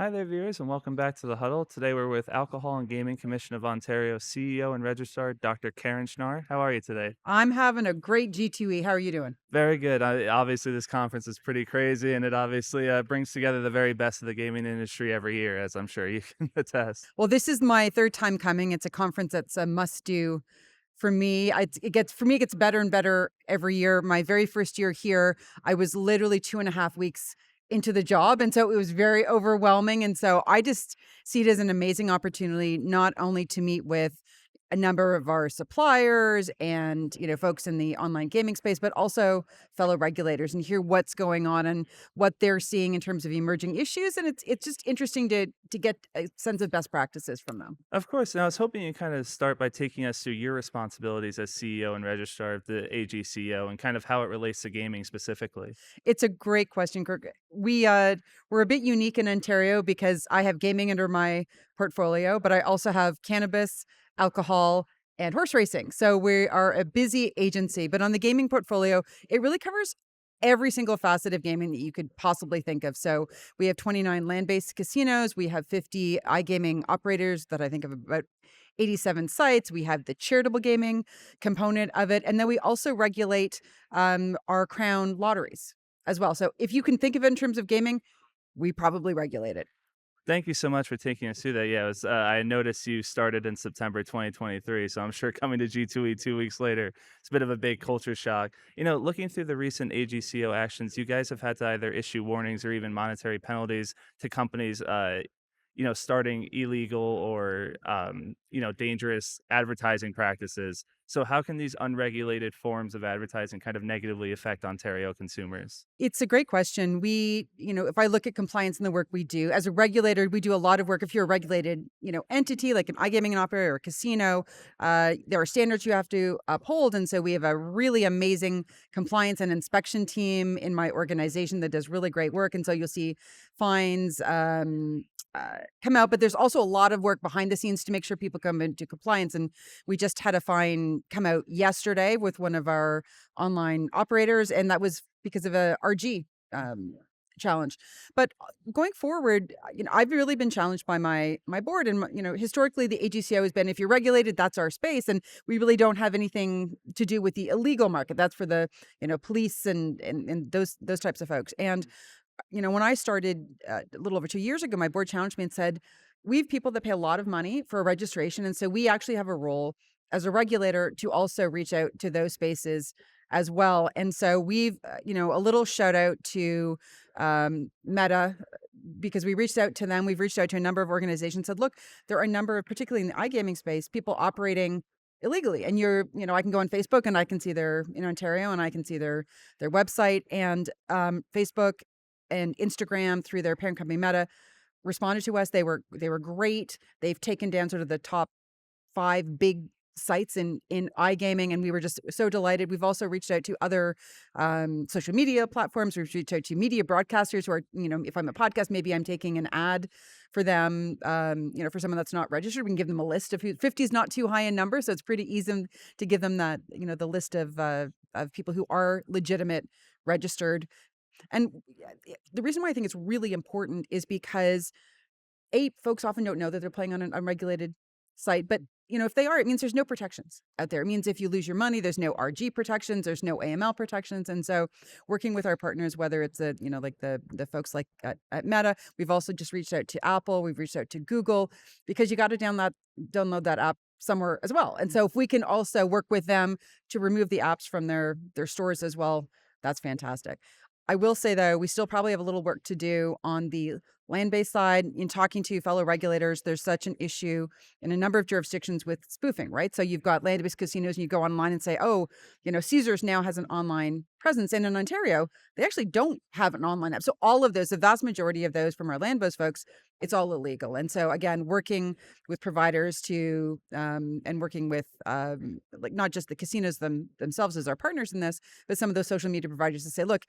Hi there, viewers, and welcome back to the Huddle. Today we're with Alcohol and Gaming Commission of Ontario CEO and Registrar, Dr. Karin Schnarr. How are you today? I'm having a great G2E. How are you doing? Very good. Obviously, this conference is pretty crazy, and it obviously brings together the very best of the gaming industry every year, as I'm sure you can attest. Well, this is my third time coming. It's a conference that's a must do for me. It gets better and better every year. My very first year here, I was literally 2.5 weeks into the job. And so it was very overwhelming. And so I just see it as an amazing opportunity, not only to meet with a number of our suppliers and, folks in the online gaming space, but also fellow regulators and hear what's going on and what they're seeing in terms of emerging issues. And it's just interesting to get a sense of best practices from them. Of course, and I was hoping you kind of start by taking us through your responsibilities as CEO and Registrar of the AGCO and kind of how it relates to gaming specifically. It's a great question, Kirk. We're a bit unique in Ontario because I have gaming under my portfolio, but I also have cannabis, alcohol, and horse racing. So we are a busy agency. But on the gaming portfolio, it really covers every single facet of gaming that you could possibly think of. So we have 29 land-based casinos. We have 50 iGaming operators that I think of about 87 sites. We have the charitable gaming component of it. And then we also regulate our crown lotteries as well. So if you can think of it in terms of gaming, we probably regulate it. Thank you so much for taking us through that. Yeah, I noticed you started in September 2023, so I'm sure coming to G2E 2 weeks later, it's a bit of a big culture shock. Looking through the recent AGCO actions, you guys have had to either issue warnings or even monetary penalties to companies, starting illegal or, dangerous advertising practices. So how can these unregulated forms of advertising kind of negatively affect Ontario consumers? It's a great question. If I look at compliance and the work we do as a regulator, we do a lot of work. If you're a regulated, entity like an iGaming operator or a casino, there are standards you have to uphold. And so we have a really amazing compliance and inspection team in my organization that does really great work. And so you'll see fines, come out, but there's also a lot of work behind the scenes to make sure people come into compliance. And we just had a fine come out yesterday with one of our online operators, and that was because of a RG challenge. But going forward, I've really been challenged by my board, and historically the AGCO has been, if you're regulated, that's our space, and we really don't have anything to do with the illegal market. That's for the police and those types of folks. And when I started a little over 2 years ago, my board challenged me and said, we have people that pay a lot of money for a registration. And so we actually have a role as a regulator to also reach out to those spaces as well. And so we've, a little shout out to Meta, because we reached out to them. We've reached out to a number of organizations, said, look, there are a number of, particularly in the iGaming space, people operating illegally. And I can go on Facebook and I can see their in Ontario and I can see their website, and Facebook and Instagram through their parent company Meta responded to us. They were great. They've taken down sort of the top 5 big sites in iGaming, and we were just so delighted. We've also reached out to other social media platforms. We've reached out to media broadcasters who are, if I'm a podcast, maybe I'm taking an ad for them, for someone that's not registered. We can give them a list of 50 is not too high a number, so it's pretty easy to give them that, the list of people who are legitimate, registered. And the reason why I think it's really important is because folks often don't know that they're playing on an unregulated site, but if they are, it means there's no protections out there. It means if you lose your money, there's no RG protections, there's no AML protections. And so working with our partners, whether it's like the folks like at Meta, we've also just reached out to Apple, we've reached out to Google, because you got to download that app somewhere as well. And so if we can also work with them to remove the apps from their stores as well, that's fantastic. I will say, though, we still probably have a little work to do on the land-based side. In talking to fellow regulators, there's such an issue in a number of jurisdictions with spoofing, right? So you've got land-based casinos and you go online and say, oh, Caesars now has an online presence. And in Ontario, they actually don't have an online app. So all of those, the vast majority of those from our land-based folks, it's all illegal. And so again, working with providers to and working with like not just the casinos themselves as our partners in this, but some of those social media providers to say, look,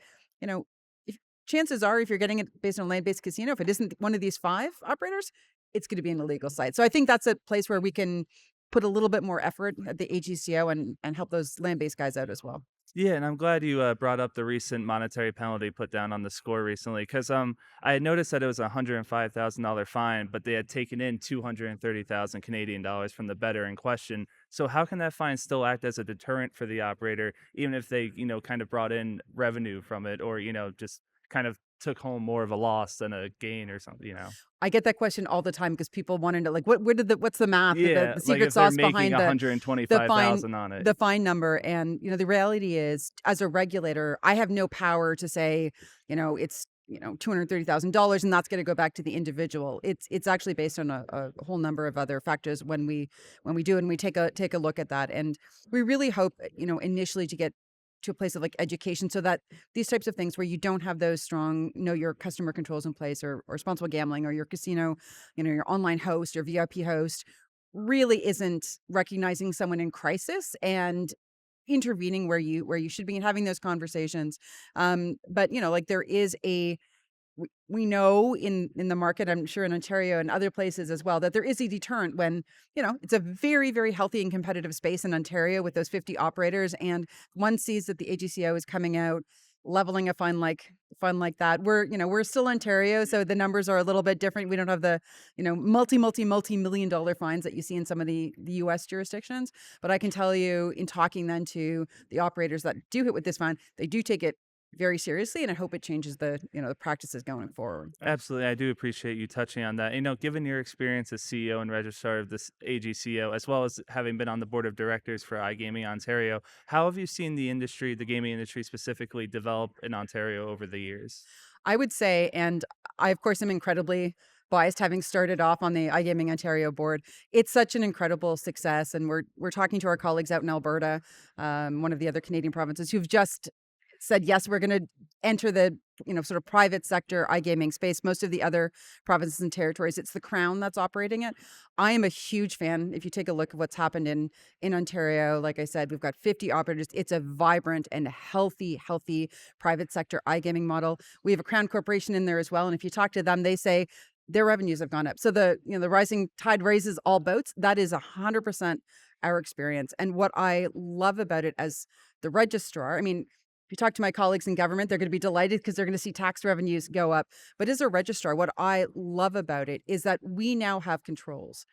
if chances are, if you're getting it based on a land-based casino, if it isn't one of these 5 operators, it's going to be an illegal site. So I think that's a place where we can put a little bit more effort at the AGCO and help those land-based guys out as well. Yeah, and I'm glad you brought up the recent monetary penalty put down on the score recently, because I had noticed that it was a $105,000 fine, but they had taken in 230,000 Canadian dollars from the bettor in question. So how can that fine still act as a deterrent for the operator, even if they, kind of brought in revenue from it, or just kind of took home more of a loss than a gain or something? I get that question all the time because people want to know, like, what's the math, Yeah, the like secret if they're sauce making behind the fine 125,000 on it. the fine number. And the reality is, as a regulator, I have no power to say, it's $230,000 and that's going to go back to the individual. It's actually based on a whole number of other factors when we do and we take a look at that. And we really hope, initially to get to a place of like education so that these types of things where you don't have those strong know your customer controls in place, or responsible gambling, or your casino, your online host or VIP host really isn't recognizing someone in crisis and intervening where you should be and having those conversations. But like there is we know in the market, I'm sure in Ontario and other places as well, that there is a deterrent when, it's a very, very healthy and competitive space in Ontario with those 50 operators. And one sees that the AGCO is coming out, leveling a fund like that. We're still Ontario, so the numbers are a little bit different. We don't have the, multi-million dollar fines that you see in some of the US jurisdictions. But I can tell you, in talking then to the operators that do hit with this fine, they do take it very seriously, and I hope it changes the practices going forward. Absolutely. I do appreciate you touching on that. Given your experience as CEO and registrar of this AGCO, as well as having been on the board of directors for iGaming Ontario, how have you seen the industry, the gaming industry specifically, develop in Ontario over the years? I would say, and I of course am incredibly biased, having started off on the iGaming Ontario board. It's such an incredible success, and we're talking to our colleagues out in Alberta, one of the other Canadian provinces, who've just said yes, we're going to enter the sort of private sector iGaming space. Most of the other provinces and territories, it's the Crown that's operating it. I am a huge fan. If you take a look at what's happened in Ontario, like I said, we've got 50 operators. It's a vibrant and healthy private sector iGaming model. We have a Crown Corporation in there as well, and if you talk to them, they say their revenues have gone up. So the rising tide raises all boats. That is 100% our experience. And what I love about it as the registrar, I mean, if you talk to my colleagues in government, they're going to be delighted because they're going to see tax revenues go up. But as a registrar, what I love about it is that we now have controls,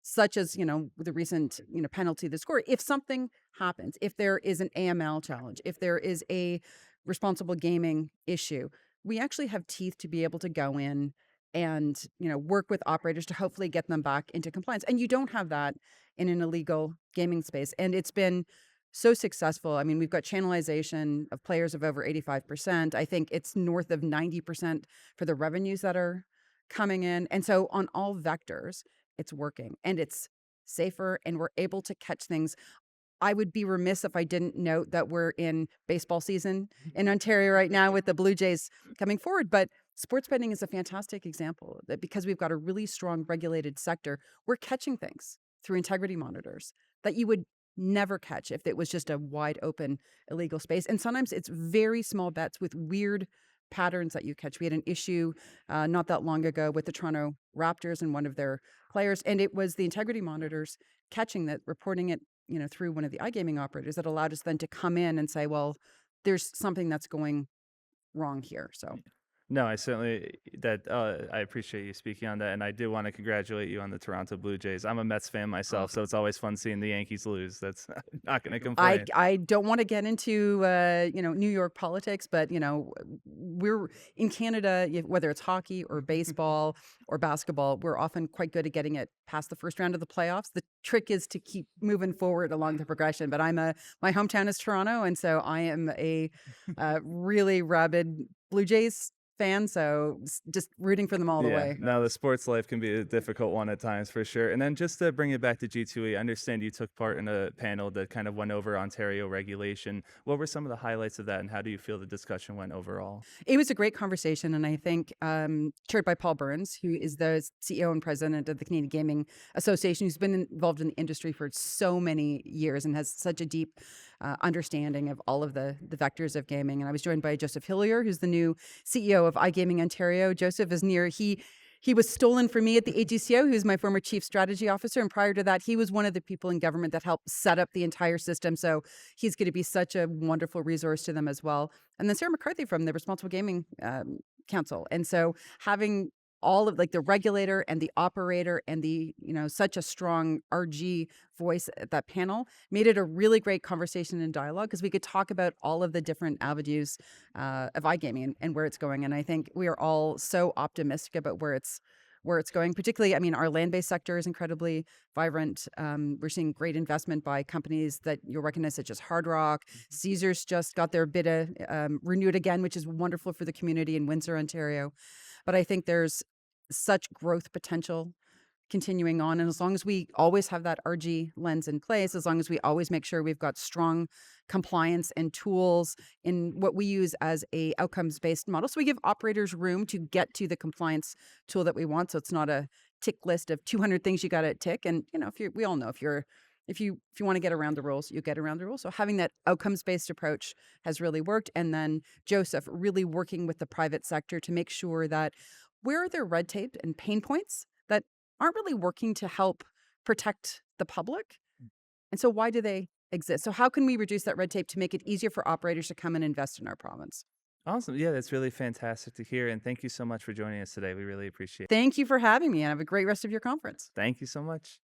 such as, the recent, penalty, the score. If something happens, if there is an AML challenge, if there is a responsible gaming issue, we actually have teeth to be able to go in and, work with operators to hopefully get them back into compliance. And you don't have that in an illegal gaming space. And it's been so successful. I mean, we've got channelization of players of over 85%. I think it's north of 90% for the revenues that are coming in. And so on all vectors, it's working and it's safer, and we're able to catch things. I would be remiss if I didn't note that we're in baseball season in Ontario right now with the Blue Jays coming forward. But sports betting is a fantastic example that because we've got a really strong regulated sector, we're catching things through integrity monitors that you would never catch if it was just a wide open illegal space. And sometimes it's very small bets with weird patterns that you catch. We had an issue not that long ago with the Toronto Raptors and one of their players, and it was the integrity monitors catching that, reporting it, through one of the iGaming operators, that allowed us then to come in and say, well, there's something that's going wrong here. So No, I certainly that I appreciate you speaking on that, and I do want to congratulate you on the Toronto Blue Jays. I'm a Mets fan myself, so it's always fun seeing the Yankees lose. That's not going to I complain. I don't want to get into New York politics, but we're in Canada, whether it's hockey or baseball or basketball, we're often quite good at getting it past the first round of the playoffs. The trick is to keep moving forward along the progression. But my hometown is Toronto, and so I am a really rabid Blue Jays fan. So just rooting for them all the Yeah, way. no, the sports life can be a difficult one at times for sure. And then just to bring it back to G2E, I understand you took part in a panel that kind of went over Ontario regulation. What were some of the highlights of that, and how do you feel the discussion went overall? It was a great conversation, and I think chaired by Paul Burns, who is the CEO and president of the Canadian Gaming Association, who's been involved in the industry for so many years and has such a deep understanding of all of the vectors of gaming. And I was joined by Joseph Hillier, who's the new CEO of iGaming Ontario. Joseph is near. He was stolen from me at the AGCO, who's my former chief strategy officer. And prior to that, he was one of the people in government that helped set up the entire system. So he's going to be such a wonderful resource to them as well. And then Sarah McCarthy from the Responsible Gaming Council. And so having all of like the regulator and the operator and the, such a strong RG voice at that panel made it a really great conversation and dialogue because we could talk about all of the different avenues of iGaming and where it's going. And I think we are all so optimistic about where it's going. Particularly, I mean, our land-based sector is incredibly vibrant. We're seeing great investment by companies that you'll recognize, such as Hard Rock. Caesars just got their bid renewed again, which is wonderful for the community in Windsor, Ontario. But I think there's such growth potential continuing on. And as long as we always have that RG lens in place, as long as we always make sure we've got strong compliance and tools in what we use as a outcomes-based model. So we give operators room to get to the compliance tool that we want. So it's not a tick list of 200 things you got to tick. And, we all know if you want to get around the rules, you get around the rules. So having that outcomes-based approach has really worked. And then Joseph really working with the private sector to make sure that where are there red tape and pain points that aren't really working to help protect the public? And so why do they exist? So how can we reduce that red tape to make it easier for operators to come and invest in our province? Awesome. Yeah, that's really fantastic to hear. And thank you so much for joining us today. We really appreciate it. Thank you for having me and have a great rest of your conference. Thank you so much.